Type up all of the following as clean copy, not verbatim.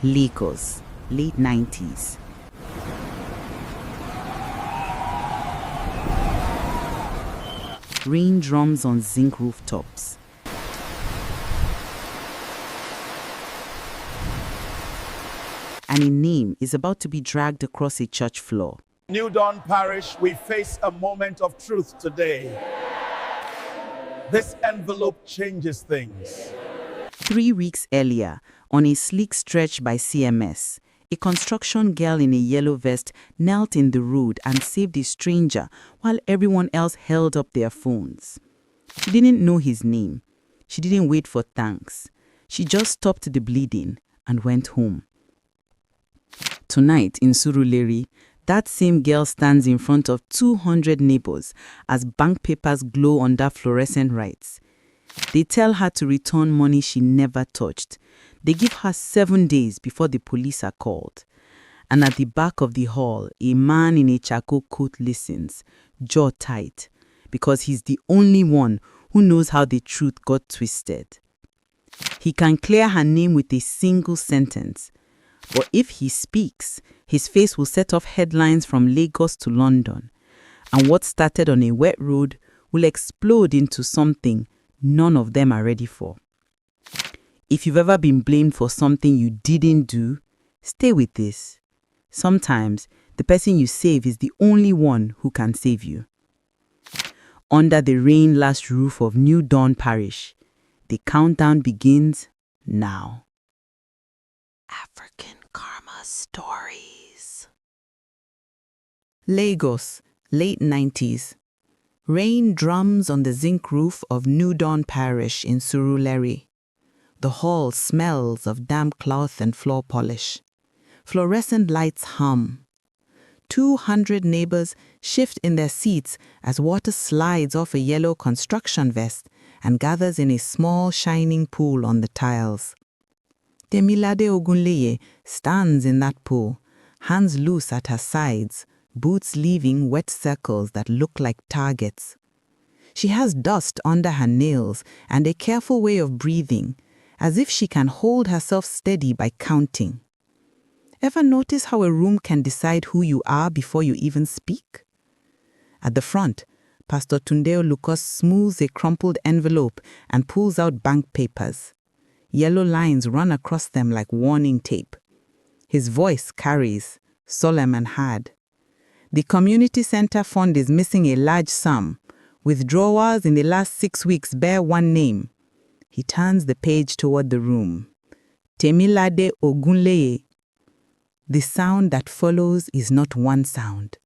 Lagos, late 90s. Rain drums on zinc rooftops. And a name is about to be dragged across a church floor. New Dawn Parish, we face a moment of truth today. This envelope changes things. 3 weeks earlier, on a sleek stretch by CMS, a construction girl in a yellow vest knelt in the road and saved a stranger while everyone else held up their phones. She didn't know his name. She didn't wait for thanks. She just stopped the bleeding and went home. Tonight in Surulere, that same girl stands in front of 200 neighbors as bank papers glow under fluorescent lights. They tell her to return money she never touched. They give her 7 days before the police are called. And at the back of the hall, a man in a charcoal coat listens, jaw tight, because he's the only one who knows how the truth got twisted. He can clear her name with a single sentence. But if he speaks, his face will set off headlines from Lagos to London. And what started on a wet road will explode into something none of them are ready for. If you've ever been blamed for something you didn't do, stay with this. Sometimes the person you save is the only one who can save you. Under the rain-lashed roof of New Dawn Parish, the countdown begins now. African Karma Stories. Lagos, late 90s. Rain drums on the zinc roof of New Dawn Parish in Surulere. The hall smells of damp cloth and floor polish. Fluorescent lights hum. 200 neighbors shift in their seats as water slides off a yellow construction vest and gathers in a small shining pool on the tiles. Temi Ogunleye stands in that pool, hands loose at her sides, boots leaving wet circles that look like targets. She has dust under her nails and a careful way of breathing, as if she can hold herself steady by counting. Ever notice how a room can decide who you are before you even speak? At the front, Pastor Tunde Lucas smooths a crumpled envelope and pulls out bank papers. Yellow lines run across them like warning tape. His voice carries, solemn and hard. The community center fund is missing a large sum. Withdrawals in the last 6 weeks bear one name. He turns the page toward the room. Temi Ogunleye. The sound that follows is not one sound.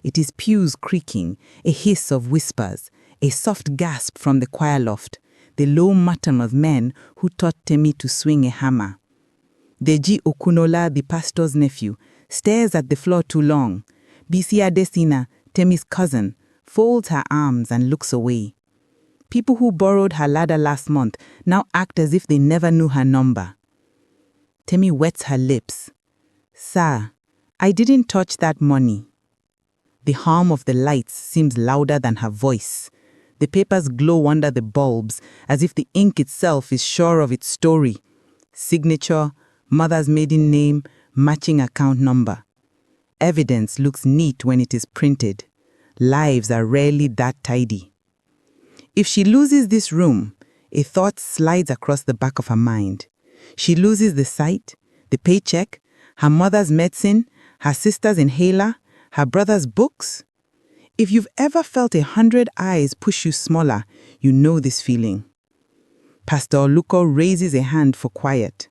It is pews creaking, a hiss of whispers, a soft gasp from the choir loft, the low mutton of men who taught Temi to swing a hammer. Deji Okunola, the pastor's nephew, stares at the floor too long. Bisi Adesina, Temi's cousin, folds her arms and looks away. People who borrowed her ladder last month now act as if they never knew her number. Temi wets her lips. Sir, I didn't touch that money. The hum of the lights seems louder than her voice. The papers glow under the bulbs as if the ink itself is sure of its story. Signature, mother's maiden name, matching account number. Evidence looks neat when it is printed. Lives are rarely that tidy. If she loses this room, a thought slides across the back of her mind. She loses the sight, the paycheck, her mother's medicine, her sister's inhaler, her brother's books. If you've ever felt 100 eyes push you smaller, you know this feeling. Pastor Oluko raises a hand for quiet.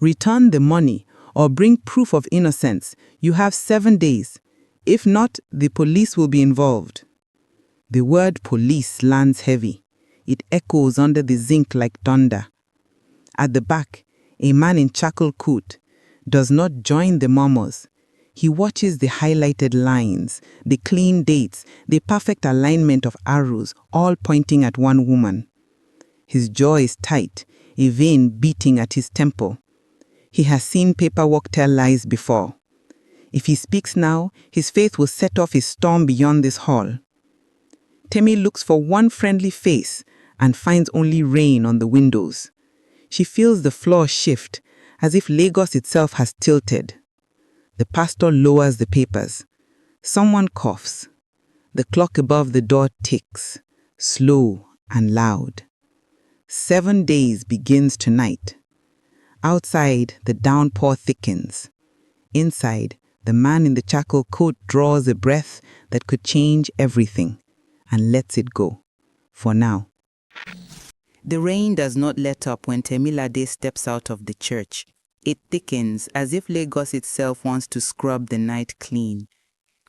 Return the money or bring proof of innocence. You have 7 days. If not, the police will be involved. The word police lands heavy. It echoes under the zinc like thunder. At the back, a man in charcoal coat does not join the murmurs. He watches the highlighted lines, the clean dates, the perfect alignment of arrows, all pointing at one woman. His jaw is tight, a vein beating at his temple. He has seen paperwork tell lies before. If he speaks now, his faith will set off a storm beyond this hall. Temi looks for one friendly face and finds only rain on the windows. She feels the floor shift as if Lagos itself has tilted. The pastor lowers the papers. Someone coughs. The clock above the door ticks, slow and loud. 7 days begins tonight. Outside, the downpour thickens. Inside, the man in the charcoal coat draws a breath that could change everything and lets it go. For now. The rain does not let up when Temilade steps out of the church. It thickens as if Lagos itself wants to scrub the night clean.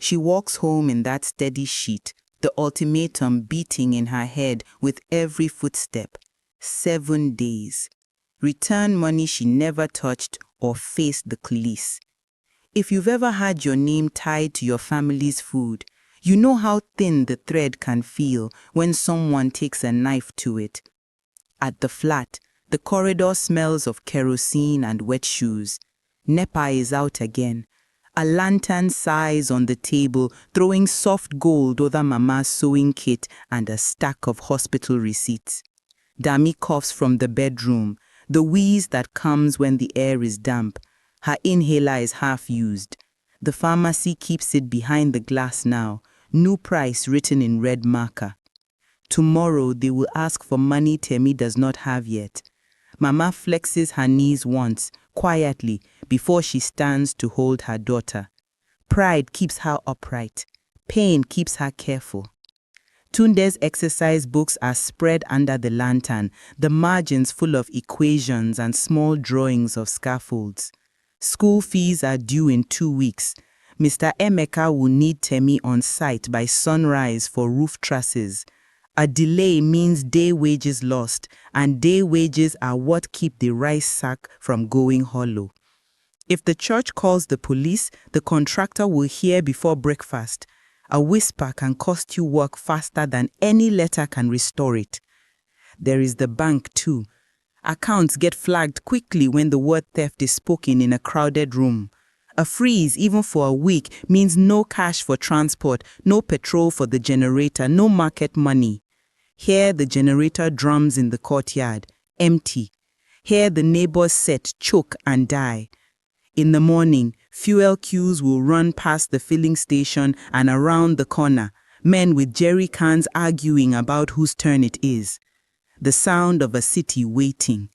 She walks home in that steady sheet, the ultimatum beating in her head with every footstep. 7 days. Return money she never touched or face the police. If you've ever had your name tied to your family's food, you know how thin the thread can feel when someone takes a knife to it. At the flat, the corridor smells of kerosene and wet shoes. NEPA is out again. A lantern sighs on the table, throwing soft gold over Mama's sewing kit and a stack of hospital receipts. Dami coughs from the bedroom, the wheeze that comes when the air is damp. Her inhaler is half used. The pharmacy keeps it behind the glass now, new price written in red marker. Tomorrow they will ask for money Temi does not have yet. Mama flexes her knees once, quietly, before she stands to hold her daughter. Pride keeps her upright. Pain keeps her careful. Tunde's exercise books are spread under the lantern, the margins full of equations and small drawings of scaffolds. School fees are due in 2 weeks. Mr. Emeka will need Temi on site by sunrise for roof trusses. A delay means day wages lost, and day wages are what keep the rice sack from going hollow. If the church calls the police, the contractor will hear before breakfast. A whisper can cost you work faster than any letter can restore it. There is the bank too. Accounts get flagged quickly when the word theft is spoken in a crowded room. A freeze, even for a week, means no cash for transport, no petrol for the generator, no market money. Here the generator drums in the courtyard, empty. Here the neighbors set, choke and die. In the morning, fuel queues will run past the filling station and around the corner, men with jerry cans arguing about whose turn it is. The sound of a city waiting.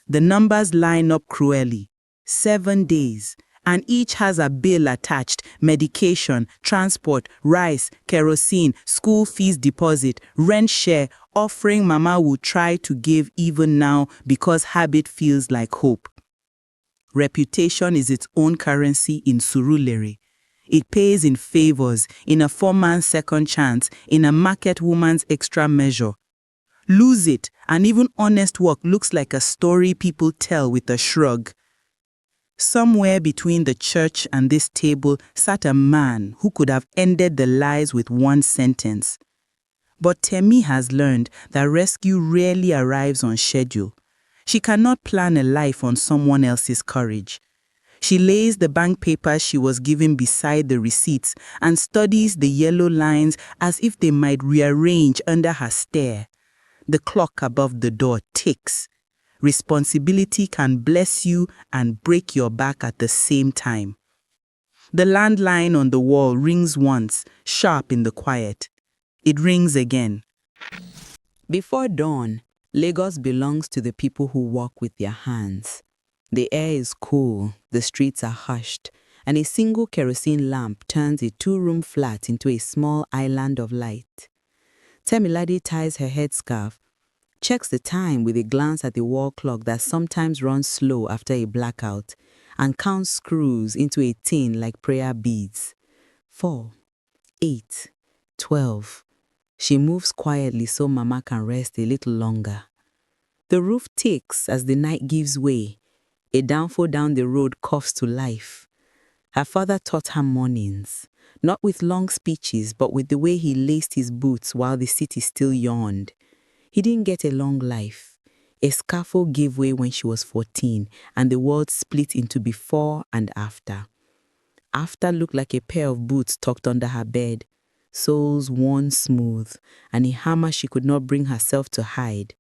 The numbers line up cruelly. 7 days, and each has a bill attached: medication, transport, rice, kerosene, school fees deposit, rent share, offering Mama will try to give even now because habit feels like hope. Reputation is its own currency in Surulere. It pays in favors, in a 4-man second chance, in a market woman's extra measure. Lose it, and even honest work looks like a story people tell with a shrug. Somewhere between the church and this table sat a man who could have ended the lies with one sentence. But Temi has learned that rescue rarely arrives on schedule. She cannot plan a life on someone else's courage. She lays the bank papers she was given beside the receipts and studies the yellow lines as if they might rearrange under her stare. The clock above the door ticks. Responsibility can bless you and break your back at the same time. The landline on the wall rings once, sharp in the quiet. It rings again. Before dawn, Lagos belongs to the people who walk with their hands. The air is cool, the streets are hushed, and a single kerosene lamp turns a 2-room flat into a small island of light. Temilade ties her headscarf, checks the time with a glance at the wall clock that sometimes runs slow after a blackout, and counts screws into a tin like prayer beads. 4, 8, 12. She moves quietly so Mama can rest a little longer. The roof ticks as the night gives way. A downfall down the road coughs to life. Her father taught her mornings, not with long speeches, but with the way he laced his boots while the city still yawned. He didn't get a long life. A scaffold gave way when she was 14, and the world split into before and after. After looked like a pair of boots tucked under her bed, soles worn smooth, and a hammer she could not bring herself to hide.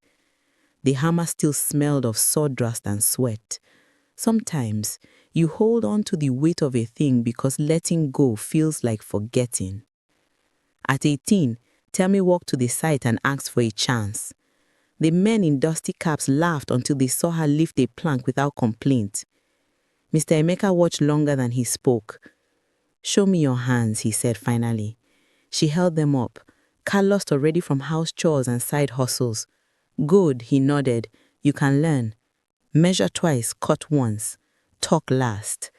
The hammer still smelled of sawdust and sweat. Sometimes you hold on to the weight of a thing because letting go feels like forgetting. At 18, Temi walked to the site and asked for a chance. The men in dusty caps laughed until they saw her lift a plank without complaint. Mr. Emeka watched longer than he spoke. "Show me your hands," he said finally. She held them up, calloused already from house chores and side hustles. "Good," he nodded. "You can learn. Measure twice, cut once. Talk last."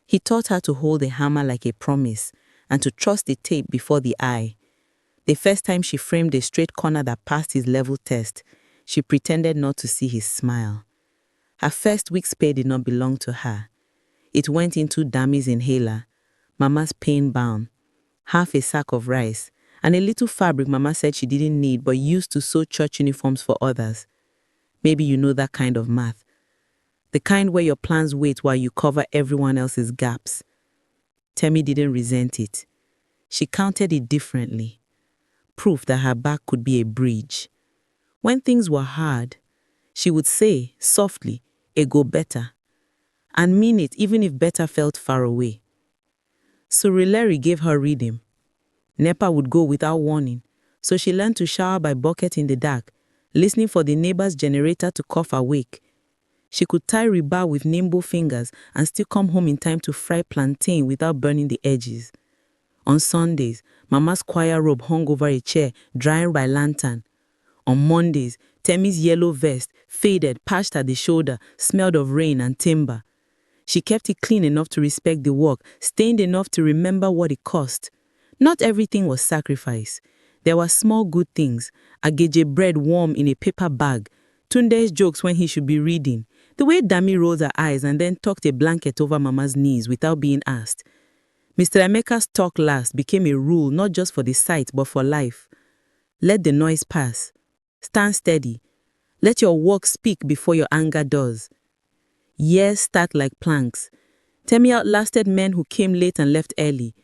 He taught her to hold the hammer like a promise and to trust the tape before the eye. The first time she framed a straight corner that passed his level test, she pretended not to see his smile. Her first week's pay did not belong to her. It went into Dammy's inhaler, Mama's pain balm, half a sack of rice, and a little fabric Mama said she didn't need but used to sew church uniforms for others. Maybe you know that kind of math. The kind where your plans wait while you cover everyone else's gaps. Temi didn't resent it. She counted it differently. Proof that her back could be a bridge. When things were hard, she would say, softly, "It go better," and mean it even if better felt far away. Surulere gave her rhythm. NEPA would go without warning, so she learned to shower by bucket in the dark, listening for the neighbor's generator to cough awake. She could tie rebar with nimble fingers and still come home in time to fry plantain without burning the edges. On Sundays, Mama's choir robe hung over a chair, drying by lantern. On Mondays, Temi's yellow vest, faded, patched at the shoulder, smelled of rain and timber. She kept it clean enough to respect the work, stained enough to remember what it cost. Not everything was sacrifice. There were small good things, ageje bread warm in a paper bag, Tunde's jokes when he should be reading, the way Dami rolled her eyes and then tucked a blanket over Mama's knees without being asked. Mr. Emeka's talk last became a rule not just for the site but for life. Let the noise pass. Stand steady. Let your work speak before your anger does. Years start like planks. Temi outlasted men who came late and left early.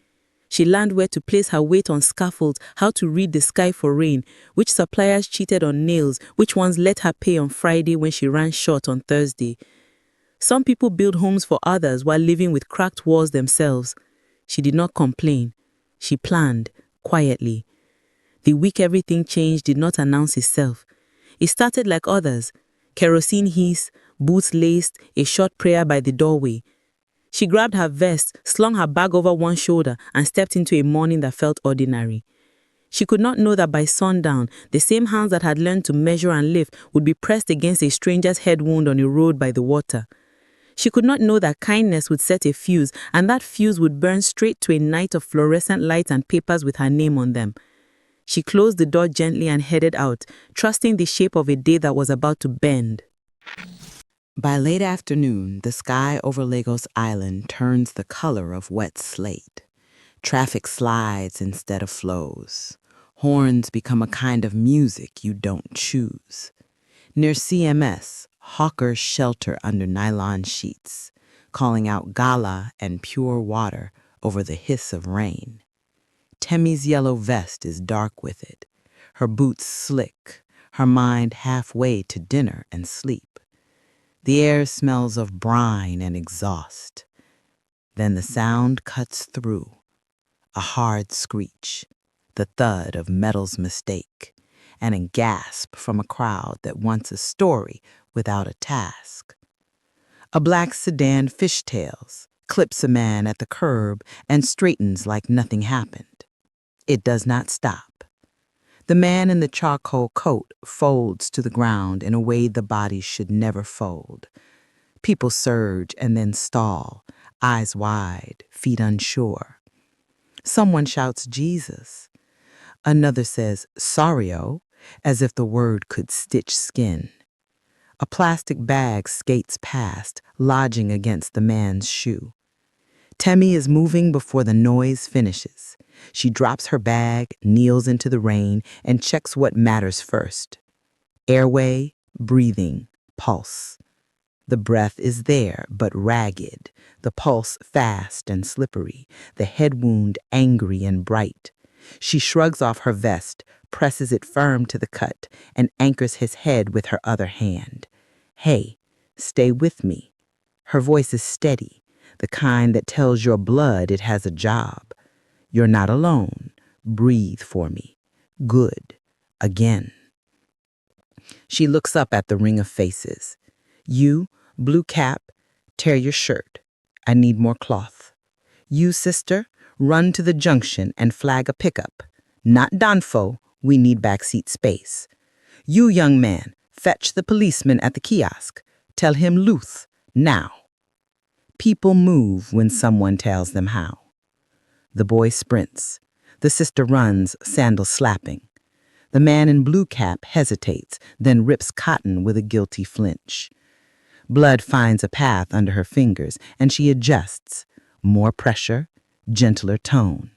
She learned where to place her weight on scaffolds, how to read the sky for rain, which suppliers cheated on nails, which ones let her pay on Friday when she ran short on Thursday. Some people build homes for others while living with cracked walls themselves. She did not complain. She planned, quietly. The week everything changed did not announce itself. It started like others. Kerosene hiss, boots laced, a short prayer by the doorway. She grabbed her vest, slung her bag over one shoulder, and stepped into a morning that felt ordinary. She could not know that by sundown, the same hands that had learned to measure and lift would be pressed against a stranger's head wound on a road by the water. She could not know that kindness would set a fuse, and that fuse would burn straight to a night of fluorescent lights and papers with her name on them. She closed the door gently and headed out, trusting the shape of a day that was about to bend. By late afternoon, the sky over Lagos Island turns the color of wet slate. Traffic slides instead of flows. Horns become a kind of music you don't choose. Near CMS, hawkers shelter under nylon sheets, calling out gala and pure water over the hiss of rain. Temi's yellow vest is dark with it, her boots slick, her mind halfway to dinner and sleep. The air smells of brine and exhaust. Then the sound cuts through. A hard screech, the thud of metal's mistake, and a gasp from a crowd that wants a story without a task. A black sedan fishtails, clips a man at the curb, and straightens like nothing happened. It does not stop. The man in the charcoal coat folds to the ground in a way the body should never fold. People surge and then stall, eyes wide, feet unsure. Someone shouts Jesus. Another says sorry-o, as if the word could stitch skin. A plastic bag skates past, lodging against the man's shoe. Temi is moving before the noise finishes. She drops her bag, kneels into the rain, and checks what matters first. Airway, breathing, pulse. The breath is there, but ragged, the pulse fast and slippery, the head wound angry and bright. She shrugs off her vest, presses it firm to the cut, and anchors his head with her other hand. Hey, stay with me. Her voice is steady, the kind that tells your blood it has a job. You're not alone. Breathe for me. Good. Again. She looks up at the ring of faces. You, blue cap, tear your shirt. I need more cloth. You, sister, run to the junction and flag a pickup. Not Danfo, we need backseat space. You, young man, fetch the policeman at the kiosk. Tell him Luth, now. People move when someone tells them how. The boy sprints. The sister runs, sandals slapping. The man in blue cap hesitates, then rips cotton with a guilty flinch. Blood finds a path under her fingers, and she adjusts. More pressure, gentler tone.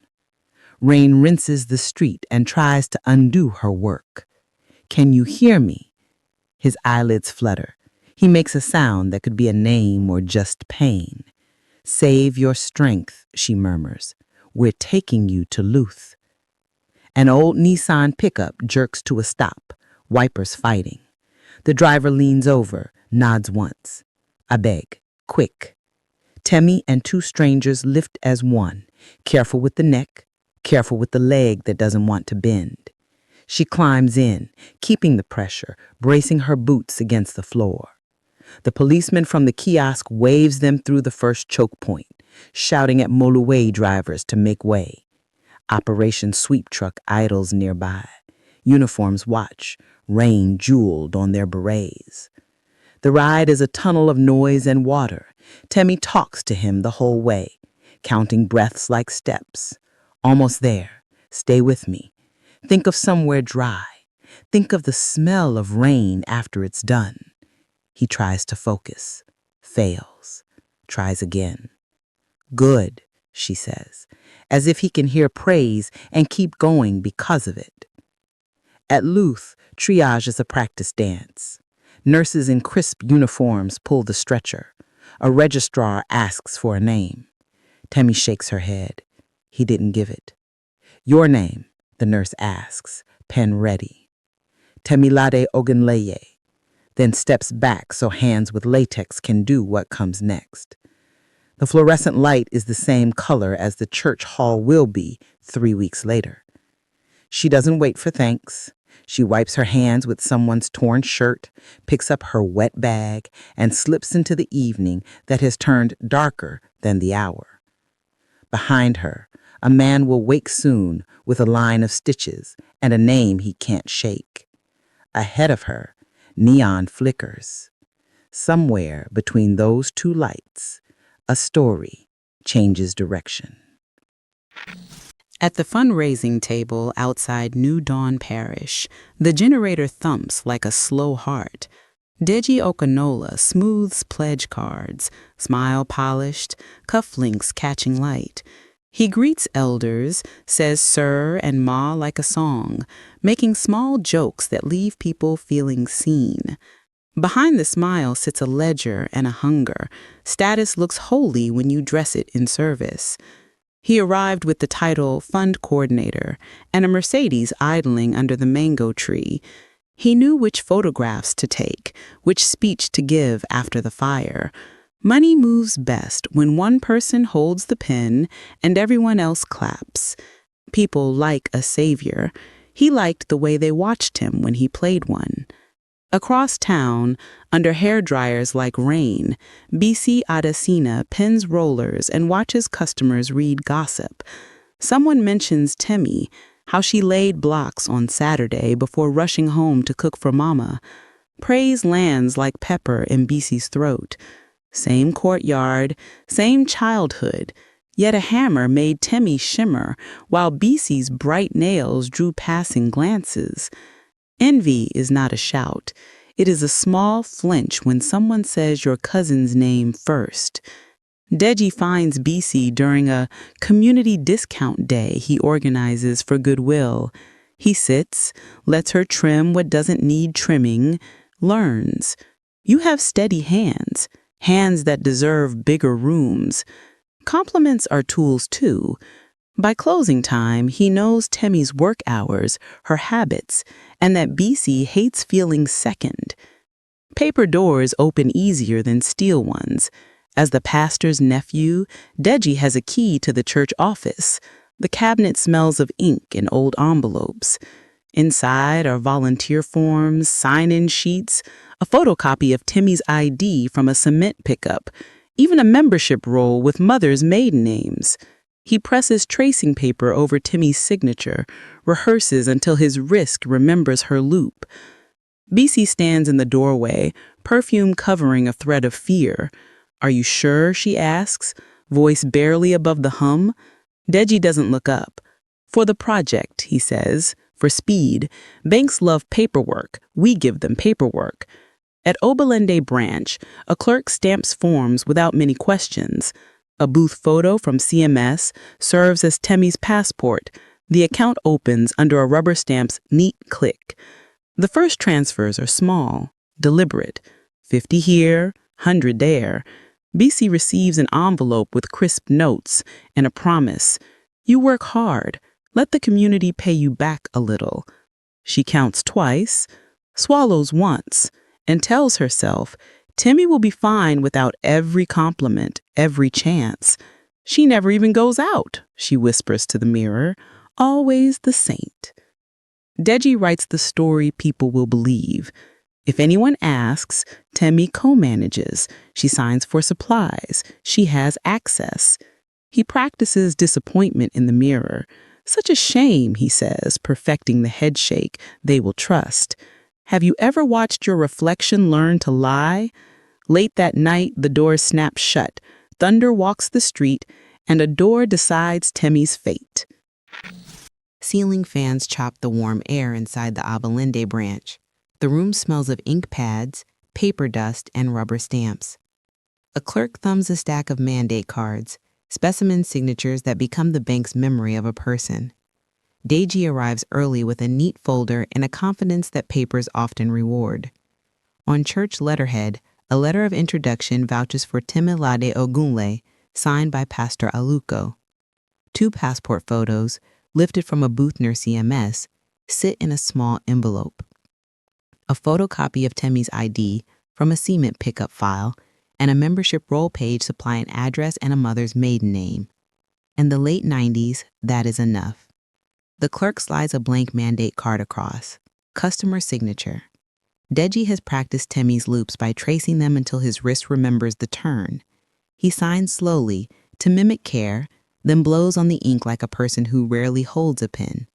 Rain rinses the street and tries to undo her work. Can you hear me? His eyelids flutter. He makes a sound that could be a name or just pain. Save your strength, she murmurs. We're taking you to Luth. An old Nissan pickup jerks to a stop, wipers fighting. The driver leans over, nods once. I beg, quick. Temi and two strangers lift as one, careful with the neck, careful with the leg that doesn't want to bend. She climbs in, keeping the pressure, bracing her boots against the floor. The policeman from the kiosk waves them through the first choke point, shouting at Moluwe drivers to make way. Operation Sweep Truck idles nearby. Uniforms watch, rain jeweled on their berets. The ride is a tunnel of noise and water. Temi talks to him the whole way, counting breaths like steps. Almost there. Stay with me. Think of somewhere dry. Think of the smell of rain after it's done. He tries to focus. Fails. Tries again. Good, she says, as if he can hear praise and keep going because of it. At Luth, triage is a practice dance. Nurses in crisp uniforms pull the stretcher. A registrar asks for a name. Temi shakes her head. He didn't give it. Your name, the nurse asks, pen ready. Temilade Ogunleye, then steps back so hands with latex can do what comes next. The fluorescent light is the same color as the church hall will be 3 weeks later. She doesn't wait for thanks. She wipes her hands with someone's torn shirt, picks up her wet bag, and slips into the evening that has turned darker than the hour. Behind her, a man will wake soon with a line of stitches and a name he can't shake. Ahead of her, neon flickers. Somewhere between those two lights, a story changes direction. At the fundraising table outside New Dawn Parish, the generator thumps like a slow heart. Deji Okanola smooths pledge cards, smile polished, cufflinks catching light. He greets elders, says sir and ma like a song, making small jokes that leave people feeling seen. Behind the smile sits a ledger and a hunger. Status looks holy when you dress it in service. He arrived with the title Fund Coordinator and a Mercedes idling under the mango tree. He knew which photographs to take, which speech to give after the fire. Money moves best when one person holds the pen and everyone else claps. People like a savior. He liked the way they watched him when he played one. Across town, under hair dryers like rain, BC Adesina pins rollers and watches customers read gossip. Someone mentions Temi, how she laid blocks on Saturday before rushing home to cook for Mama. Praise lands like pepper in BC's throat. Same courtyard, same childhood, yet a hammer made Temi shimmer while BC's bright nails drew passing glances. Envy is not a shout. It is a small flinch when someone says your cousin's name first. Deji finds BC during a community discount day he organizes for Goodwill. He sits, lets her trim what doesn't need trimming, learns. You have steady hands, hands that deserve bigger rooms. Compliments are tools too. By closing time, he knows Temi's work hours, her habits, and that BC hates feeling second. Paper doors open easier than steel ones. As the pastor's nephew, Deji has a key to the church office. The cabinet smells of ink and old envelopes. Inside are volunteer forms, sign-in sheets, a photocopy of Temi's ID from a cement pickup, even a membership roll with mother's maiden names. He presses tracing paper over Temi's signature, rehearses until his wrist remembers her loop. BC stands in the doorway, perfume covering a thread of fear. "Are you sure?" she asks, voice barely above the hum. Deji doesn't look up. "For the project," he says. "For speed. Banks love paperwork. We give them paperwork." At Obalende branch, a clerk stamps forms without many questions. A booth photo from CMS serves as Temi's passport. The account opens under a rubber stamp's neat click. The first transfers are small, deliberate. 50 here, 100 there. BC receives an envelope with crisp notes and a promise. "You work hard. Let the community pay you back a little." She counts twice, swallows once, and tells herself, Temi will be fine without every compliment, every chance. "She never even goes out," she whispers to the mirror, "always the saint." Deji writes the story people will believe. If anyone asks, Temi co-manages. She signs for supplies. She has access. He practices disappointment in the mirror. "Such a shame," he says, perfecting the headshake they will trust. "Have you ever watched your reflection learn to lie?" Late that night, the door snaps shut. Thunder walks the street, and a door decides Temi's fate. Ceiling fans chop the warm air inside the Abalende branch. The room smells of ink pads, paper dust, and rubber stamps. A clerk thumbs a stack of mandate cards, specimen signatures that become the bank's memory of a person. Deji arrives early with a neat folder and a confidence that papers often reward. On church letterhead, a letter of introduction vouches for Temilade Ogunle, signed by Pastor Aluko. 2 passport photos, lifted from a booth near CMS, sit in a small envelope. A photocopy of Temi's ID from a cement pickup file, and a membership roll page supply an address and a mother's maiden name. In the late 90s, that is enough. The clerk slides a blank mandate card across. Customer signature. Deji has practiced Temi's loops by tracing them until his wrist remembers the turn. He signs slowly, to mimic care, then blows on the ink like a person who rarely holds a pen.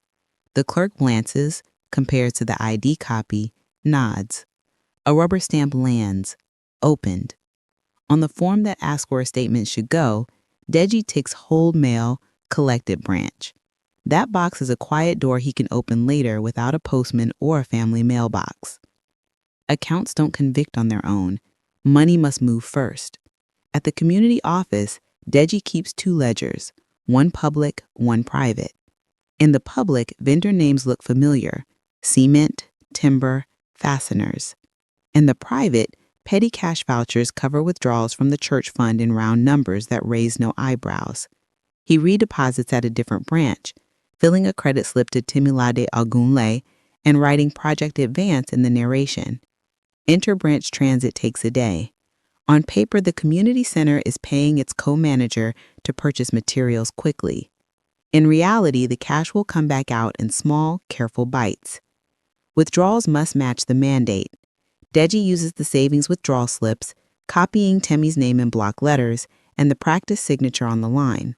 The clerk glances, compares to the ID copy, nods. A rubber stamp lands, opened. On the form that asks where a statement should go, Deji ticks hold mail, collected branch. That box is a quiet door he can open later without a postman or a family mailbox. Accounts don't convict on their own. Money must move first. At the community office, Deji keeps 2 ledgers, one public, one private. In the public, vendor names look familiar: cement, timber, fasteners. In the private, petty cash vouchers cover withdrawals from the church fund in round numbers that raise no eyebrows. He redeposits at a different branch, filling a credit slip to Temilade Ogunle and writing Project Advance in the narration. Interbranch transit takes a day. On paper, the community center is paying its co-manager to purchase materials quickly. In reality, the cash will come back out in small, careful bites. Withdrawals must match the mandate. Deji uses the savings withdrawal slips, copying Temi's name in block letters and the practice signature on the line.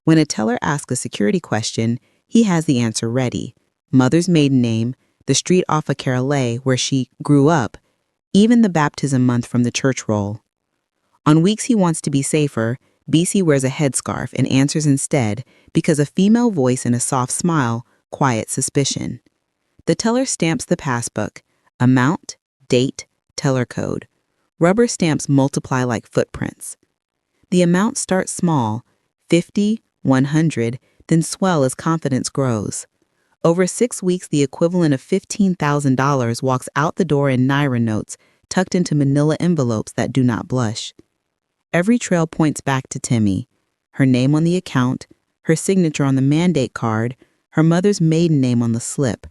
When a teller asks a security question, he has the answer ready: mother's maiden name, the street off of Carolay where she grew up, even the baptism month from the church roll. On weeks he wants to be safer, BC wears a headscarf and answers instead because a female voice and a soft smile quiet suspicion. The teller stamps the passbook: amount, date, teller code. Rubber stamps multiply like footprints. The amount starts small, 50, 100, then swell as confidence grows. Over 6 weeks, the equivalent of $15,000 walks out the door in Naira notes, tucked into manila envelopes that do not blush. Every trail points back to Temi: her name on the account, her signature on the mandate card, her mother's maiden name on the slip,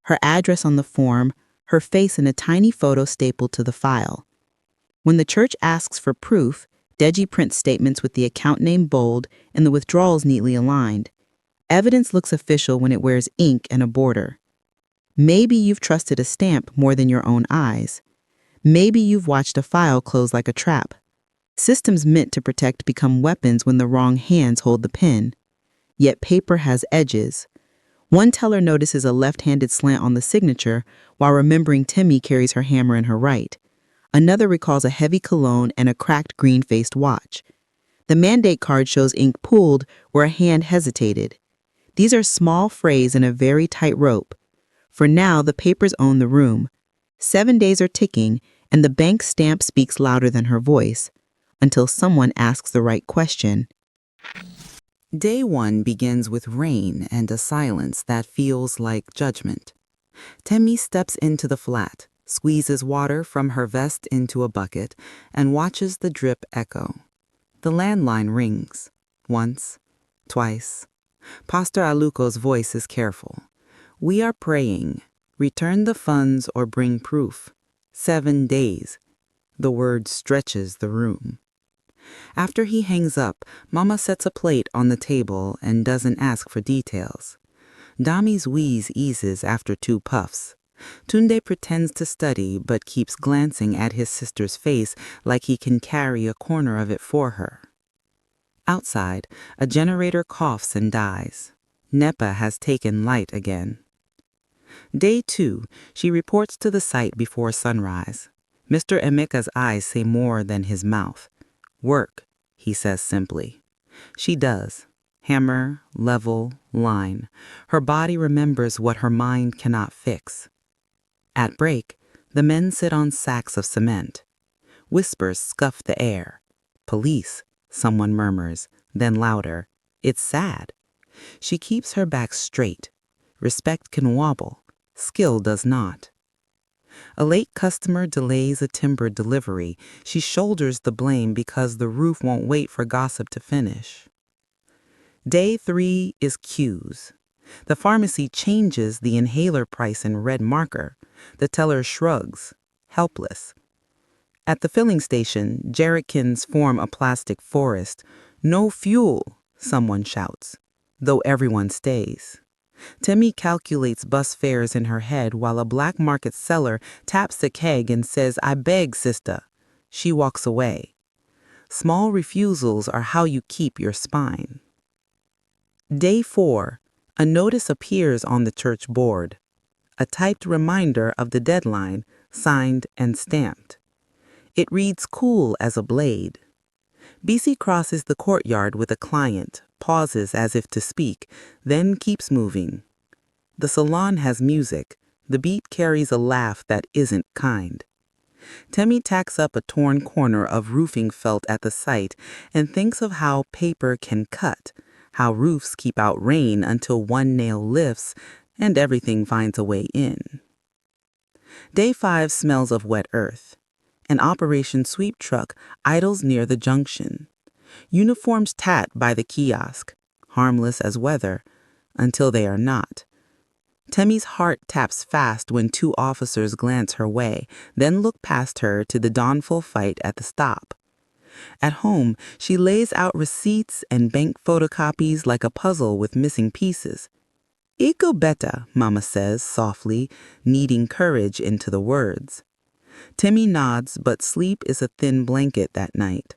her address on the form, her face in a tiny photo stapled to the file. When the church asks for proof, Deji prints statements with the account name bold and the withdrawals neatly aligned. Evidence looks official when it wears ink and a border. Maybe you've trusted a stamp more than your own eyes. Maybe you've watched a file close like a trap. Systems meant to protect become weapons when the wrong hands hold the pen. Yet paper has edges. One teller notices a left-handed slant on the signature, while remembering Temi carries her hammer in her right. Another recalls a heavy cologne and a cracked green-faced watch. The mandate card shows ink pooled where a hand hesitated. These are small frays in a very tight rope. For now, the papers own the room. 7 days are ticking, and the bank stamp speaks louder than her voice, until someone asks the right question. Day 1 begins with rain and a silence that feels like judgment. Temi steps into the flat, squeezes water from her vest into a bucket, and watches the drip echo. The landline rings. Once, twice. Pastor Aluko's voice is careful. "We are praying. Return the funds or bring proof. 7 days." The word stretches the room. After he hangs up, Mama sets a plate on the table and doesn't ask for details. Dami's wheeze eases after 2 puffs. Tunde pretends to study but keeps glancing at his sister's face like he can carry a corner of it for her. Outside, a generator coughs and dies. NEPA has taken light again. Day 2, she reports to the site before sunrise. Mr. Emeka's eyes say more than his mouth. "Work," he says simply. She does. Hammer, level, line. Her body remembers what her mind cannot fix. At break, the men sit on sacks of cement. Whispers scuff the air. "Police," someone murmurs, then louder, "It's sad." She keeps her back straight. Respect can wobble. Skill does not. A late customer delays a timber delivery. She shoulders the blame because the roof won't wait for gossip to finish. Day 3 is cues. The pharmacy changes the inhaler price in red marker. The teller shrugs, helpless. At the filling station, jerrycans form a plastic forest. "No fuel," someone shouts, though everyone stays. Temi calculates bus fares in her head while a black market seller taps the keg and says, "I beg, sister." She walks away. Small refusals are how you keep your spine. Day 4, a notice appears on the church board. A typed reminder of the deadline, signed and stamped. It reads cool as a blade. BC crosses the courtyard with a client, pauses as if to speak, then keeps moving. The salon has music. The beat carries a laugh that isn't kind. Temi tacks up a torn corner of roofing felt at the site and thinks of how paper can cut, how roofs keep out rain until one nail lifts and everything finds a way in. Day 5 smells of wet earth. An Operation Sweep truck idles near the junction. Uniforms tat by the kiosk, harmless as weather, until they are not. Temi's heart taps fast when 2 officers glance her way, then look past her to the dawnful fight at the stop. At home, she lays out receipts and bank photocopies like a puzzle with missing pieces. "It go better," Mama says softly, kneading courage into the words. Temi nods, but sleep is a thin blanket that night.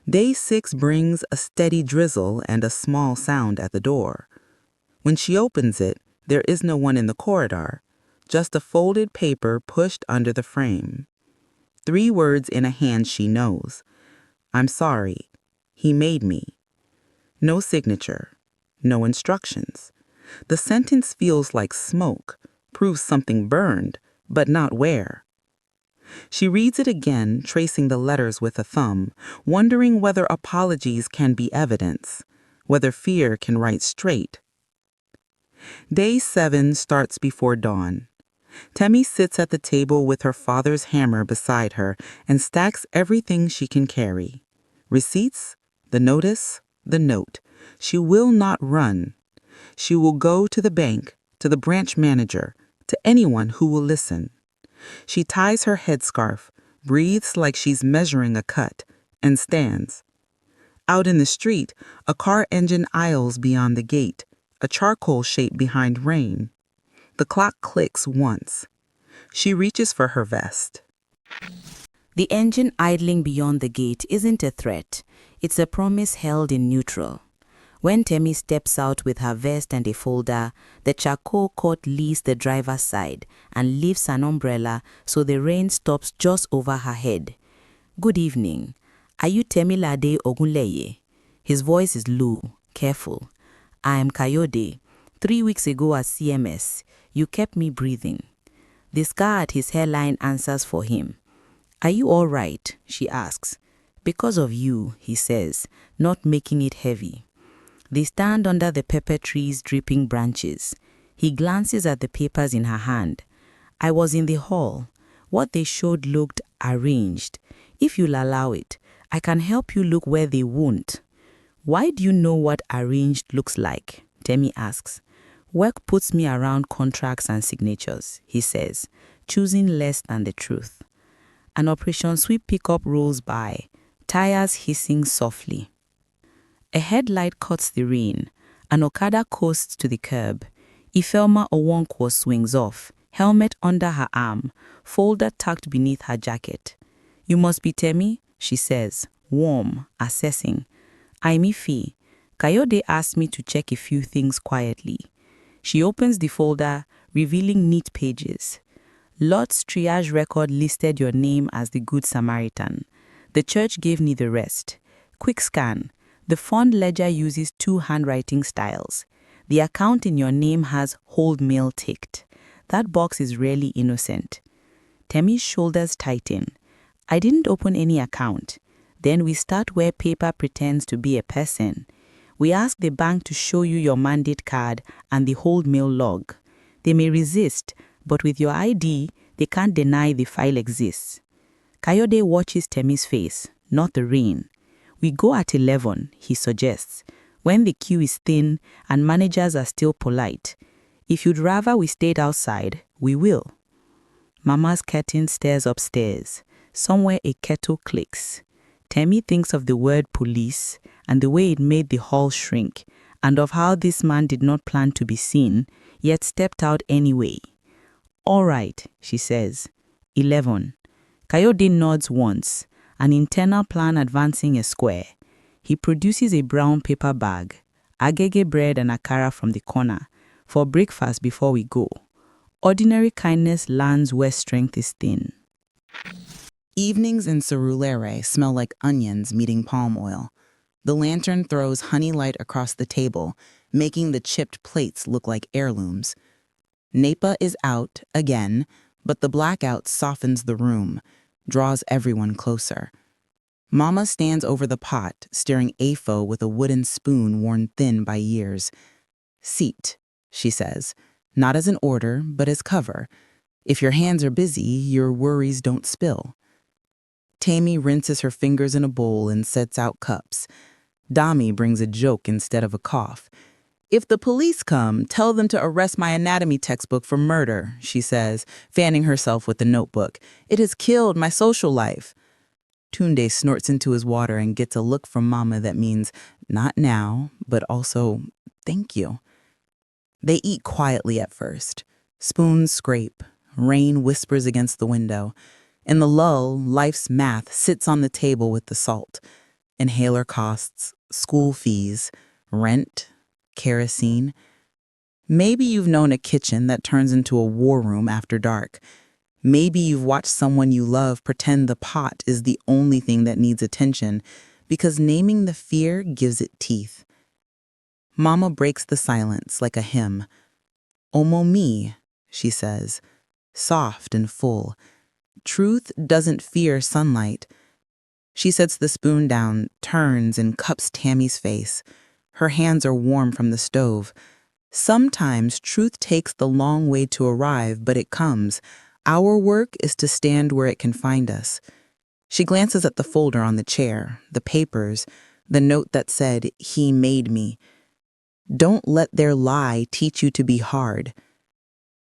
Day 6 brings a steady drizzle and a small sound at the door. When she opens it, there is no one in the corridor, just a folded paper pushed under the frame. 3 words in a hand she knows. "I'm sorry. He made me." No signature. No instructions. The sentence feels like smoke, proves something burned, but not where. She reads it again, tracing the letters with a thumb, wondering whether apologies can be evidence, whether fear can write straight. Day 7 starts before dawn. Temi sits at the table with her father's hammer beside her and stacks everything she can carry. Receipts, the notice, the note. She will not run. She will go to the bank, to the branch manager, to anyone who will listen. She ties her headscarf, breathes like she's measuring a cut, and stands. Out in the street, a car engine idles beyond the gate, a charcoal shape behind Rain. The clock clicks once. She reaches for her vest. The engine idling beyond the gate isn't a threat. It's a promise held in neutral. When Temi steps out with her vest and a folder, the charcoal coat leaves the driver's side and lifts an umbrella so the rain stops just over her head. "Good evening. Are you Temilade Ogunleye?" His voice is low, careful. "I am Kayode. 3 weeks ago at CMS, you kept me breathing." The scar at his hairline answers for him. "Are you all right?" she asks. "Because of you," he says, not making it heavy. They stand under the pepper tree's dripping branches. He glances at the papers in her hand. "I was in the hall. What they showed looked arranged. If you'll allow it, I can help you look where they won't." "Why do you know what arranged looks like?" Temi asks. "Work puts me around contracts and signatures," he says, choosing less than the truth. An Operation Sweep pickup rolls by, tires hissing softly. A headlight cuts the rain. An Okada coasts to the curb. Ifelma Owonkwo swings off, helmet under her arm, folder tucked beneath her jacket. "You must be Temi," she says, warm, assessing. "I'm Ife. Kayode asked me to check a few things quietly." She opens the folder, revealing neat pages. "Lot's triage record listed your name as the Good Samaritan. The church gave me the rest. Quick scan. The fund ledger uses 2 handwriting styles. The account in your name has hold mail ticked. That box is really innocent." Temi's shoulders tighten. "I didn't open any account. Then we start where paper pretends to be a person. We ask the bank to show you your mandate card and the hold mail log. They may resist, but with your ID, they can't deny the file exists." Kayode watches Temi's face, not the rain. "We go at 11, he suggests, when the queue is thin and managers are still polite. If you'd rather we stayed outside, we will." Mama's curtain stares upstairs. Somewhere a kettle clicks. Temi thinks of the word police and the way it made the hall shrink, and of how this man did not plan to be seen, yet stepped out anyway. "All right," she says. 11. Kayode nods once, an internal plan advancing a square. He produces a brown paper bag, agege bread and akara from the corner, for breakfast before we go. Ordinary kindness lands where strength is thin. Evenings in Surulere smell like onions meeting palm oil. The lantern throws honey light across the table, making the chipped plates look like heirlooms. NEPA is out, again, but the blackout softens the room, draws everyone closer. Mama stands over the pot, stirring AFO with a wooden spoon worn thin by years. "Seat," she says, not as an order, but as cover. If your hands are busy, your worries don't spill. Temi rinses her fingers in a bowl and sets out cups. Dami brings a joke instead of a cough. "If the police come, tell them to arrest my anatomy textbook for murder," she says, fanning herself with the notebook. "It has killed my social life." Tunde snorts into his water and gets a look from Mama that means, not now, but also, thank you. They eat quietly at first. Spoons scrape. Rain whispers against the window. In the lull, life's math sits on the table with the salt. Inhaler costs, school fees, rent, kerosene. Maybe you've known a kitchen that turns into a war room after dark. Maybe you've watched someone you love pretend the pot is the only thing that needs attention because naming the fear gives it teeth. Mama breaks the silence like a hymn. "Omo mi," she says, soft and full. Truth doesn't fear sunlight. She sets the spoon down, turns, and cups Tammy's face. Her hands are warm from the stove. Sometimes truth takes the long way to arrive, but it comes. Our work is to stand where it can find us. She glances at the folder on the chair, the papers, the note that said, "He made me." Don't let their lie teach you to be hard.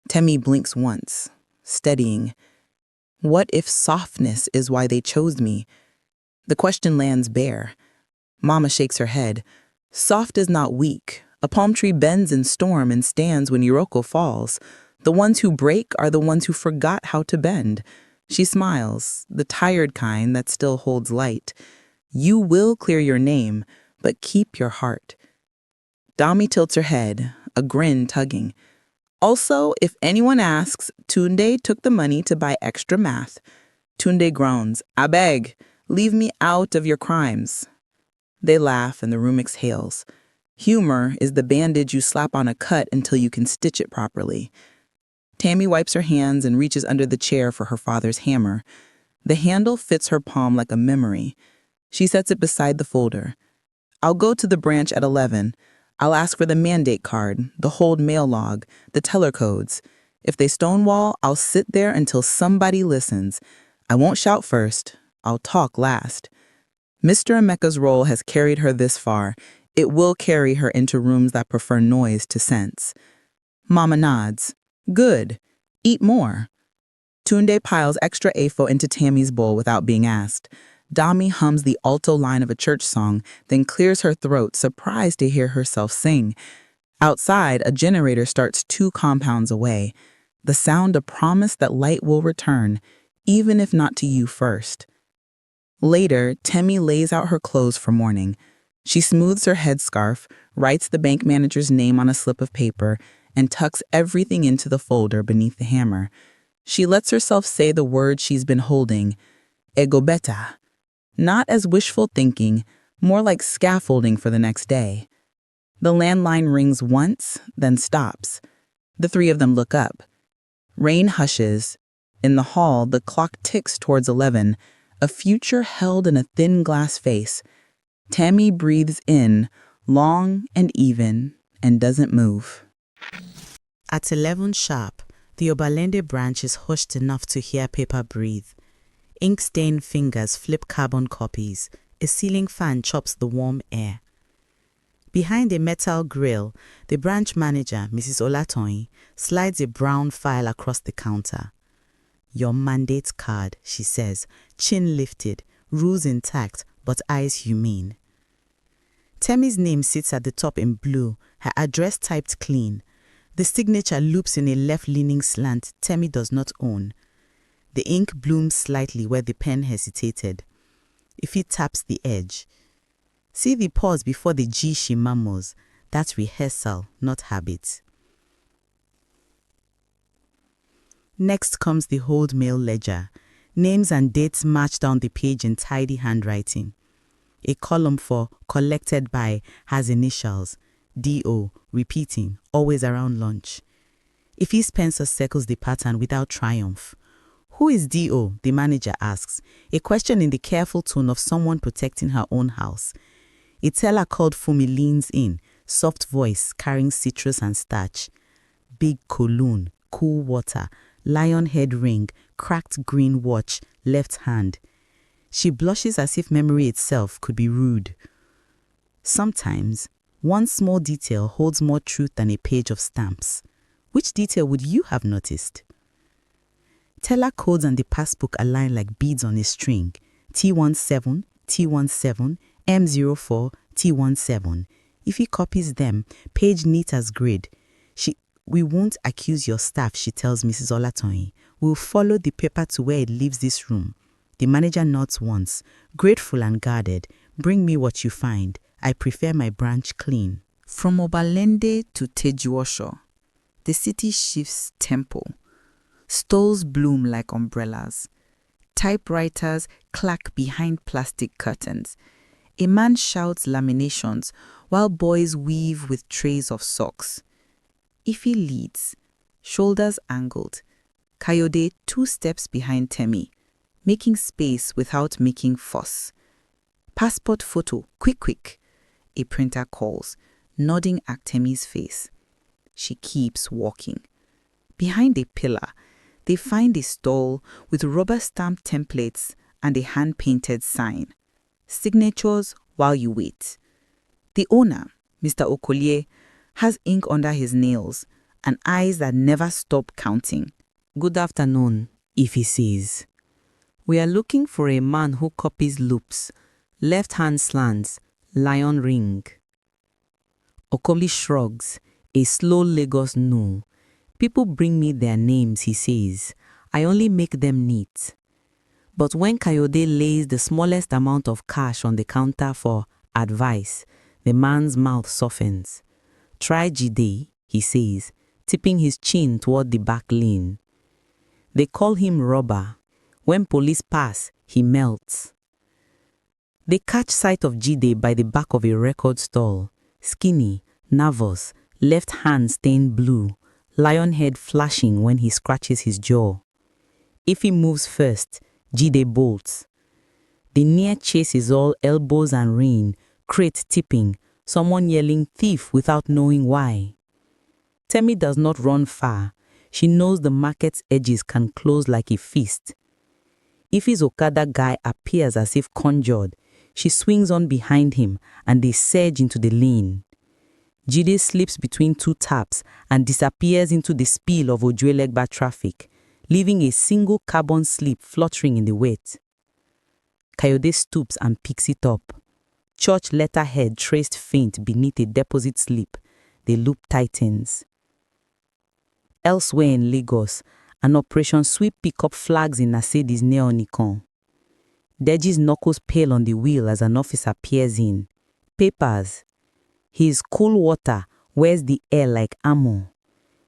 Temi blinks once, steadying. What if softness is why they chose me? The question lands bare. Mama shakes her head. Soft is not weak. A palm tree bends in storm and stands when Iroko falls. The ones who break are the ones who forgot how to bend. She smiles, the tired kind that still holds light. You will clear your name, but keep your heart. Dami tilts her head, a grin tugging. Also, if anyone asks, Tunde took the money to buy extra math. Tunde groans, I beg, leave me out of your crimes. They laugh and the room exhales. Humor is the bandage you slap on a cut until you can stitch it properly. Temi wipes her hands and reaches under the chair for her father's hammer. The handle fits her palm like a memory. She sets it beside the folder. I'll go to the branch at 11. I'll ask for the mandate card, the hold mail log, the teller codes. If they stonewall, I'll sit there until somebody listens. I won't shout first. I'll talk last. Mr. Emeka's role has carried her this far. It will carry her into rooms that prefer noise to sense. Mama nods. Good. Eat more. Tunde piles extra AFO into Tammy's bowl without being asked. Dami hums the alto line of a church song, then clears her throat, surprised to hear herself sing. Outside, a generator starts 2 compounds away. The sound a promise that light will return, even if not to you first. Later, Temi lays out her clothes for morning. She smooths her headscarf, writes the bank manager's name on a slip of paper, and tucks everything into the folder beneath the hammer. She lets herself say the word she's been holding, egobeta. Not as wishful thinking, more like scaffolding for the next day. The landline rings once, then stops. The 3 of them look up. Rain hushes. In the hall, the clock ticks towards 11, a future held in a thin glass face. Temi breathes in, long and even, and doesn't move. At 11 sharp, the Obalende branch is hushed enough to hear paper breathe. Ink-stained fingers flip carbon copies. A ceiling fan chops the warm air. Behind a metal grill, the branch manager, Mrs. Olatoyin, slides a brown file across the counter. Your mandate card, she says, chin lifted, rules intact, but eyes humane. Temi's name sits at the top in blue, her address typed clean. The signature loops in a left-leaning slant Temi does not own. The ink blooms slightly where the pen hesitated. If he taps the edge. See the pause before the G she murmurs. That's rehearsal, not habit. Next comes the hold mail ledger. Names and dates march down the page in tidy handwriting. A column for collected by has initials. D.O. repeating, always around lunch. Ify Spencer circles the pattern without triumph. Who is D.O.? The manager asks, a question in the careful tone of someone protecting her own house. A teller called Fumi leans in, soft voice carrying citrus and starch. Big cologne, cool water, lion head ring, cracked green watch, left hand. She blushes as if memory itself could be rude. Sometimes, one small detail holds more truth than a page of stamps. Which detail would you have noticed? Teller codes and the passbook align like beads on a string. T17, T17, M04, T17. If he copies them, page neat as grid. We won't accuse your staff, she tells Mrs. Olatoyin. We'll follow the paper to where it leaves this room. The manager nods once, grateful and guarded. Bring me what you find. I prefer my branch clean. From Obalende to Tejuosho, the city shifts tempo. Stalls bloom like umbrellas. Typewriters clack behind plastic curtains. A man shouts laminations while boys weave with trays of socks. Ify leads, shoulders angled. Kayode 2 steps behind Temi, making space without making fuss. Passport photo, quick. A printer calls, nodding at Temi's face. She keeps walking. Behind a pillar, they find a stall with rubber-stamped templates and a hand-painted sign. Signatures while you wait. The owner, Mr. Okolie, has ink under his nails and eyes that never stop counting. Good afternoon, Ify says. We are looking for a man who copies loops, left hand slants, lion ring. Okoli shrugs, a slow Lagos no. People bring me their names, he says. I only make them neat. But when Kayode lays the smallest amount of cash on the counter for advice, the man's mouth softens. Try Jide, he says, tipping his chin toward the back lane. They call him robber. When police pass, he melts. They catch sight of Jide by the back of a record stall, skinny, nervous, left hand stained blue, lion head flashing when he scratches his jaw. If he moves first, Jide bolts. The near chase is all elbows and rain, crate tipping, someone yelling thief without knowing why. Temi does not run far. She knows the market's edges can close like a fist. If his Okada guy appears as if conjured, she swings on behind him and they surge into the lane. Jide slips between two taps and disappears into the spill of Ojuelegba traffic, leaving a single carbon slip fluttering in the wet. Kayode stoops and picks it up. Church letterhead traced faint beneath a deposit slip. The loop tightens. Elsewhere in Lagos, an Operation Sweep pickup flags in Nasedi's Neonicon. Deji's knuckles pale on the wheel as an officer peers in. Papers. His cool water wears the air like armor.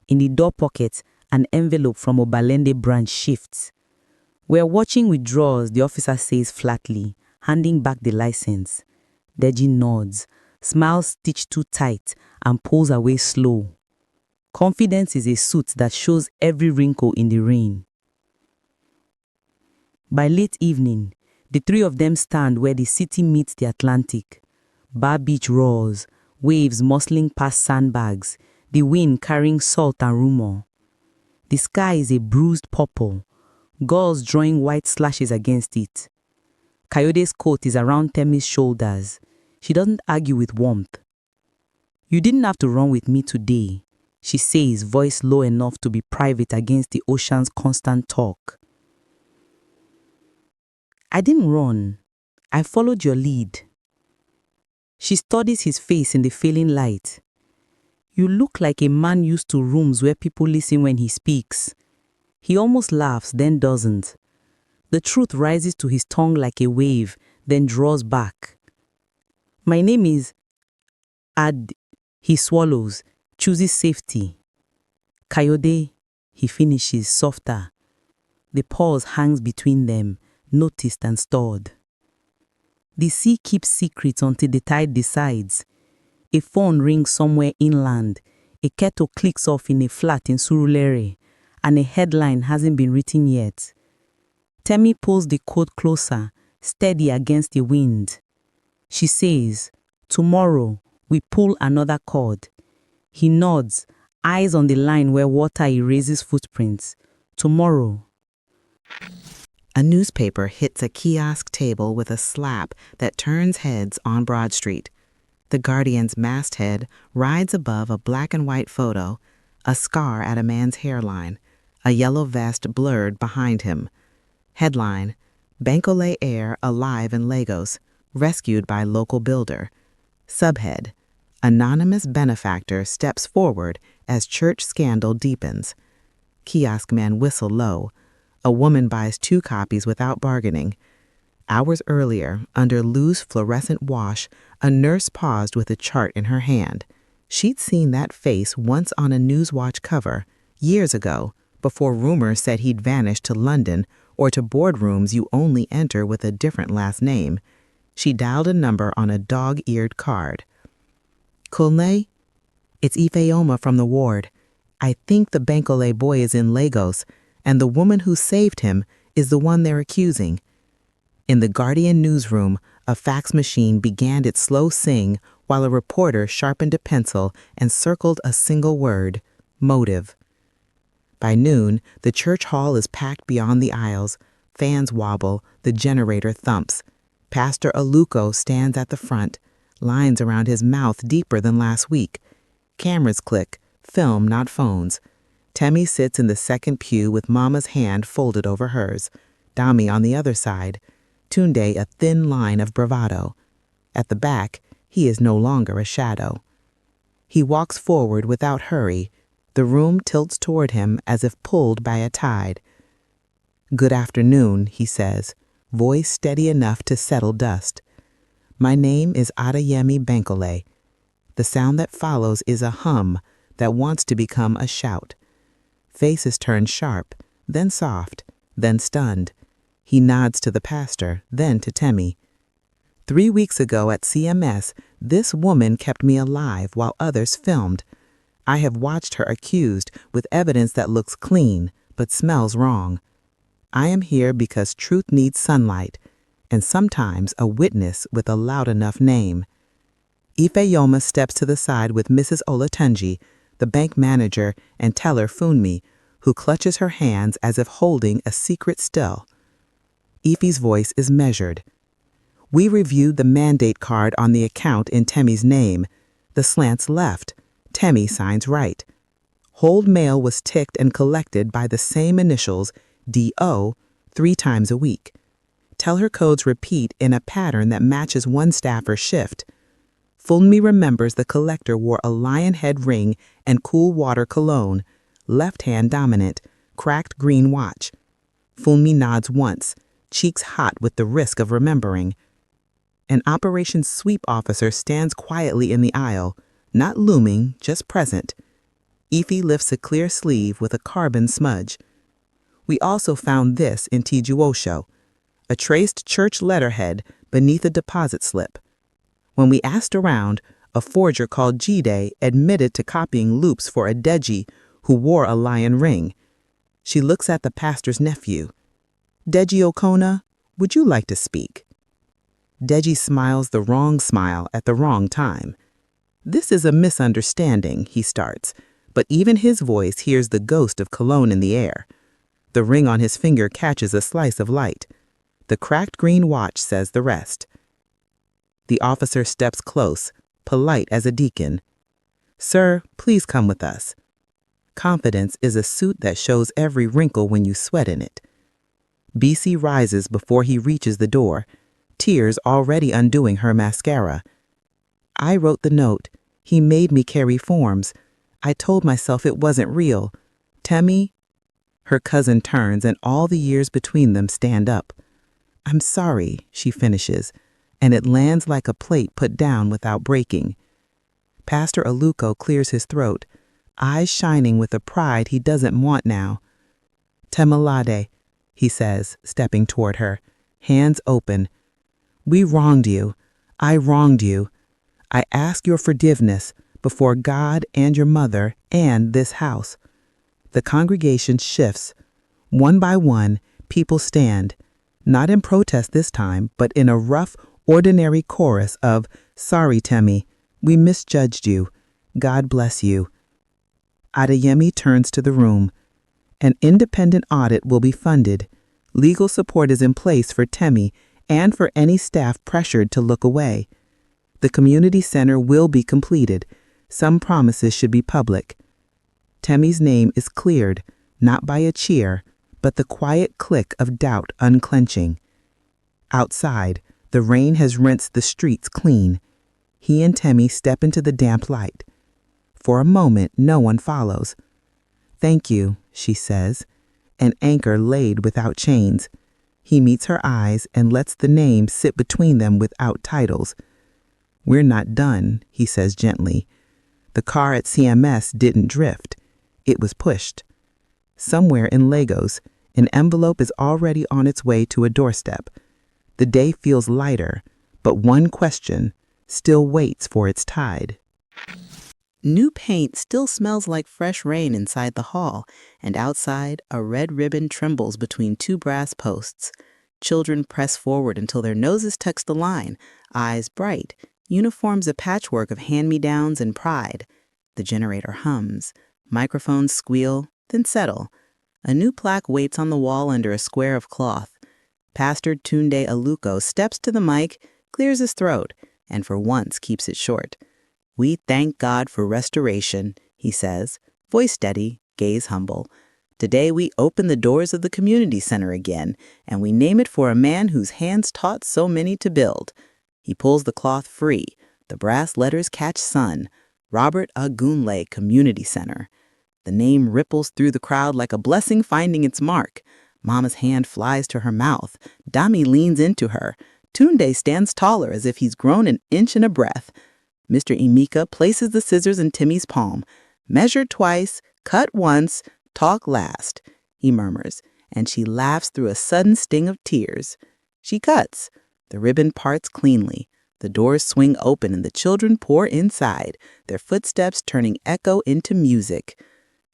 In the door pocket, an envelope from Obalende branch shifts. We're watching withdrawals, the officer says flatly, handing back the license. Deji nods, smiles stitched too tight, and pulls away slow. Confidence is a suit that shows every wrinkle in the rain. By late evening, the three of them stand where the city meets the Atlantic. Bar beach roars, waves muscling past sandbags, the wind carrying salt and rumor. The sky is a bruised purple, gulls drawing white slashes against it. Kayode's coat is around Temi's shoulders. She doesn't argue with warmth. You didn't have to run with me today, she says, voice low enough to be private against the ocean's constant talk. I didn't run. I followed your lead. She studies his face in the failing light. You look like a man used to rooms where people listen when he speaks. He almost laughs, then doesn't. The truth rises to his tongue like a wave, then draws back. My name is Ad. He swallows, chooses safety. Kayode, he finishes, softer. The pause hangs between them, noticed and stored. The sea keeps secrets until the tide decides. A phone rings somewhere inland, a kettle clicks off in a flat in Surulere, and a headline hasn't been written yet. Temi pulls the coat closer, steady against the wind. She says, tomorrow we pull another cord. He nods, eyes on the line where water erases footprints. Tomorrow. A newspaper hits a kiosk table with a slap that turns heads on Broad Street. The Guardian's masthead rides above a black and white photo, a scar at a man's hairline, a yellow vest blurred behind him. Headline, Bankole heir alive in Lagos, rescued by local builder. Subhead, Anonymous benefactor steps forward as church scandal deepens. Kiosk man whistle low. A woman buys 2 copies without bargaining. Hours earlier, under loose fluorescent wash, a nurse paused with a chart in her hand. She'd seen that face once on a Newswatch cover, years ago, before rumors said he'd vanished to London or to boardrooms you only enter with a different last name. She dialed a number on a dog-eared card. Kulne? It's Ifeoma from the ward. I think the Bankole boy is in Lagos, and the woman who saved him is the one they're accusing. In the Guardian newsroom, a fax machine began its slow sing while a reporter sharpened a pencil and circled a single word, motive. By noon, the church hall is packed beyond the aisles. Fans wobble, the generator thumps. Pastor Aluko stands at the front, lines around his mouth deeper than last week. Cameras click, film, not phones. Temi sits in the second pew with Mama's hand folded over hers. Dami on the other side, Tunde a thin line of bravado. At the back, he is no longer a shadow. He walks forward without hurry. The room tilts toward him as if pulled by a tide. "Good afternoon," he says, voice steady enough to settle dust. "My name is Adeyemi Bankole." The sound that follows is a hum that wants to become a shout. Faces turn sharp, then soft, then stunned. He nods to the pastor, then to Temi. "3 weeks ago at CMS, this woman kept me alive while others filmed. I have watched her accused with evidence that looks clean but smells wrong. I am here because truth needs sunlight, and sometimes a witness with a loud enough name." Ifeyoma steps to the side with Mrs. Olatunji, the bank manager and teller Funmi, who clutches her hands as if holding a secret still. Ife's voice is measured. "We reviewed the mandate card on the account in Temi's name. The slant's left. Temi signs right. Hold mail was ticked and collected by the same initials, D.O., 3 times a week. Tell her codes repeat in a pattern that matches one staffer's shift. Funmi remembers the collector wore a lion head ring and cool water cologne, left hand dominant, cracked green watch. Funmi nods once, cheeks hot with the risk of remembering. An operations sweep officer stands quietly in the aisle, not looming, just present. Ife lifts a clear sleeve with a carbon smudge. We also found this in Tijuosho, a traced church letterhead beneath a deposit slip. When we asked around, a forger called Jide admitted to copying loops for a Deji who wore a lion ring. She looks at the pastor's nephew. "Deji Okona, would you like to speak?" Deji smiles the wrong smile at the wrong time. "This is a misunderstanding," he starts, but even his voice hears the ghost of cologne in the air. The ring on his finger catches a slice of light. The cracked green watch says the rest. The officer steps close, polite as a deacon. "Sir, please come with us." Confidence is a suit that shows every wrinkle when you sweat in it. BC rises before he reaches the door, tears already undoing her mascara. "I wrote the note. He made me carry forms. I told myself it wasn't real. Temi." Her cousin turns and all the years between them stand up. "I'm sorry," she finishes, and it lands like a plate put down without breaking. Pastor Aluko clears his throat, eyes shining with a pride he doesn't want now. "Temelade," he says, stepping toward her, hands open. "We wronged you. I wronged you. I ask your forgiveness before God and your mother and this house." The congregation shifts. One by one, people stand, not in protest this time, but in a rough, ordinary chorus of, "Sorry, Temi, we misjudged you. God bless you." Adeyemi turns to the room. An independent audit will be funded. Legal support is in place for Temi and for any staff pressured to look away. The community center will be completed. Some promises should be public. Temi's name is cleared, not by a cheer, but the quiet click of doubt unclenching. Outside, the rain has rinsed the streets clean. He and Temi step into the damp light. For a moment, no one follows. "Thank you," she says, an anchor laid without chains. He meets her eyes and lets the name sit between them without titles. "We're not done," he says gently. "The car at CMS didn't drift. It was pushed." Somewhere in Lagos, an envelope is already on its way to a doorstep. The day feels lighter, but one question still waits for its tide. New paint still smells like fresh rain inside the hall, and outside, a red ribbon trembles between 2 brass posts. Children press forward until their noses touch the line, eyes bright, uniforms a patchwork of hand-me-downs and pride. The generator hums. Microphones squeal, then settle. A new plaque waits on the wall under a square of cloth. Pastor Tunde Aluko steps to the mic, clears his throat, and for once keeps it short. "We thank God for restoration," he says, voice steady, gaze humble. Today we open the doors of the community center again, and we name it for a man whose hands taught so many to build. He pulls the cloth free. The brass letters catch sun. Robert Agunle Community Center. The name ripples through the crowd like a blessing finding its mark. Mama's hand flies to her mouth. Dami leans into her. Tunde stands taller as if he's grown an inch in a breath. Mr. Emeka places the scissors in Temi's palm. Measure twice, cut once, talk last, he murmurs, and she laughs through a sudden sting of tears. She cuts. The ribbon parts cleanly. The doors swing open and the children pour inside, their footsteps turning echo into music.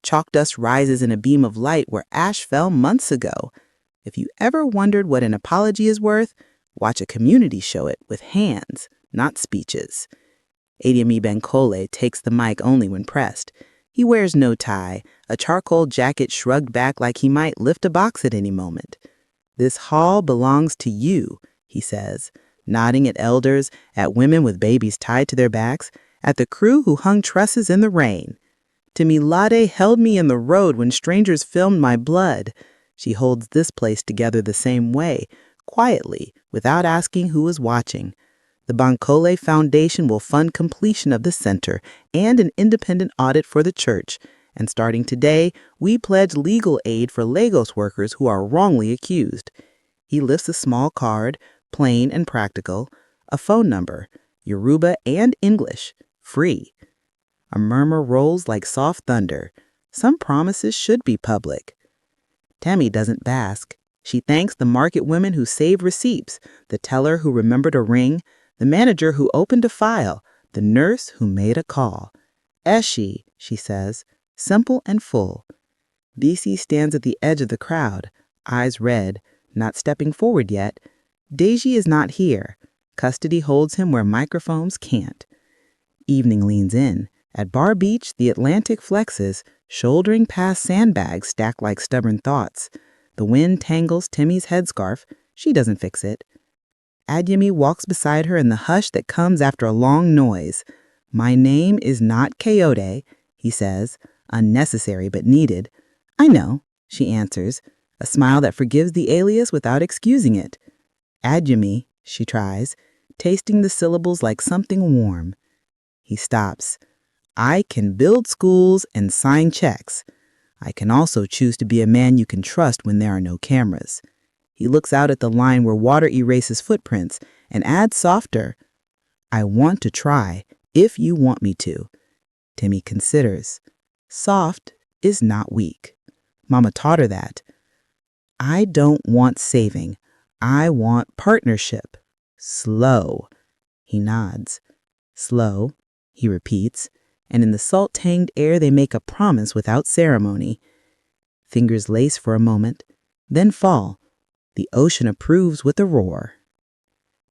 Chalk dust rises in a beam of light where ash fell months ago. If you ever wondered what an apology is worth, watch a community show it with hands, not speeches. Adeyemi Bankole takes the mic only when pressed. He wears no tie, a charcoal jacket shrugged back like he might lift a box at any moment. This hall belongs to you, he says, nodding at elders, at women with babies tied to their backs, at the crew who hung trusses in the rain. Temilade held me in the road when strangers filmed my blood. She holds this place together the same way, quietly, without asking who is watching. The Bankole Foundation will fund completion of the center and an independent audit for the church. And starting today, we pledge legal aid for Lagos workers who are wrongly accused. He lifts a small card, plain and practical, a phone number, Yoruba and English, free. A murmur rolls like soft thunder. Some promises should be public. Temi doesn't bask. She thanks the market women who saved receipts, the teller who remembered a ring, the manager who opened a file, the nurse who made a call. Eshi, she says, simple and full. BC stands at the edge of the crowd, eyes red, not stepping forward yet. Deji is not here. Custody holds him where microphones can't. Evening leans in. At Bar Beach, the Atlantic flexes, shouldering past sandbags stacked like stubborn thoughts. The wind tangles Temi's headscarf. She doesn't fix it. Adeyemi walks beside her in the hush that comes after a long noise. My name is not Kayode, he says, unnecessary but needed. I know, she answers, a smile that forgives the alias without excusing it. Adeyemi, she tries, tasting the syllables like something warm. He stops. I can build schools and sign checks. I can also choose to be a man you can trust when there are no cameras. He looks out at the line where water erases footprints and adds softer. I want to try, if you want me to. Temi considers. Soft is not weak. Mama taught her that. I don't want saving. I want partnership. Slow. He nods. Slow, he repeats, and in the salt-tanged air they make a promise without ceremony. Fingers lace for a moment, then fall. The ocean approves with a roar.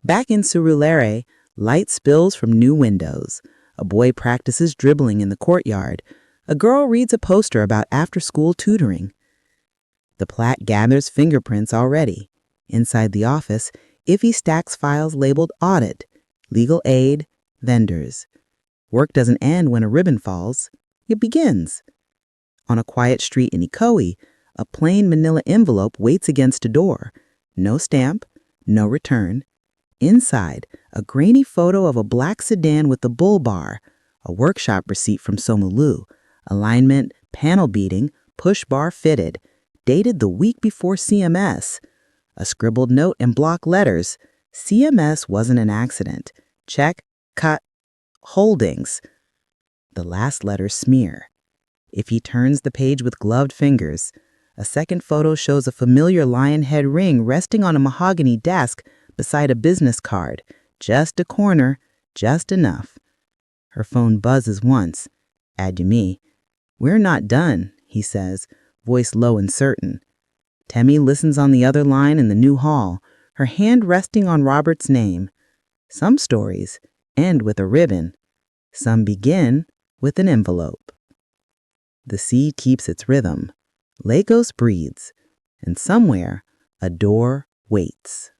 Back in Surulere, light spills from new windows. A boy practices dribbling in the courtyard. A girl reads a poster about after-school tutoring. The plat gathers fingerprints already. Inside the office, Iffy stacks files labeled audit, legal aid, vendors. Work doesn't end when a ribbon falls. It begins. On a quiet street in Ikoyi, a plain manila envelope waits against a door. No stamp, no return. Inside, a grainy photo of a black sedan with a bull bar, a workshop receipt from Somulu, alignment, panel beating, push bar fitted, dated the week before CMS. A scribbled note in block letters. CMS wasn't an accident. Check, cut, holdings. The last letters smear. If he turns the page with gloved fingers, a second photo shows a familiar lion head ring resting on a mahogany desk beside a business card. Just a corner, just enough. Her phone buzzes once. Adeyemi. We're not done, he says, voice low and certain. Temi listens on the other line in the new hall, her hand resting on Robert's name. Some stories end with a ribbon. Some begin with an envelope. The sea keeps its rhythm. Lagos breathes, and somewhere a door waits.